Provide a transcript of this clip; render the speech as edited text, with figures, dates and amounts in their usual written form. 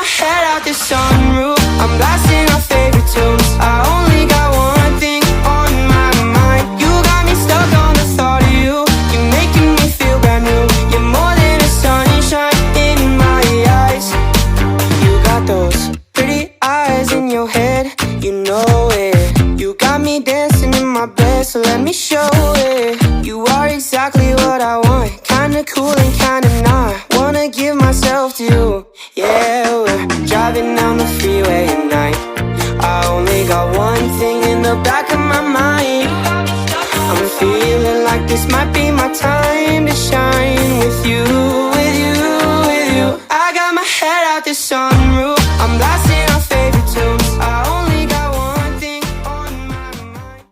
my head out the sunroof, I'm blasting our favorite tunes. I only got one thing on my mind. You got me stuck on the thought of you. You're making me feel brand new. You're more than a sunshine in my eyes. You got those pretty eyes in your head, you know it. You got me dancing in my bed, so let me show it. You are exactly what I want, kinda cool and kinda not. Wanna give myself to you. Yeah, we're driving down the freeway at night. I only got one thing in the back of my mind. I'm feeling like this might be my time.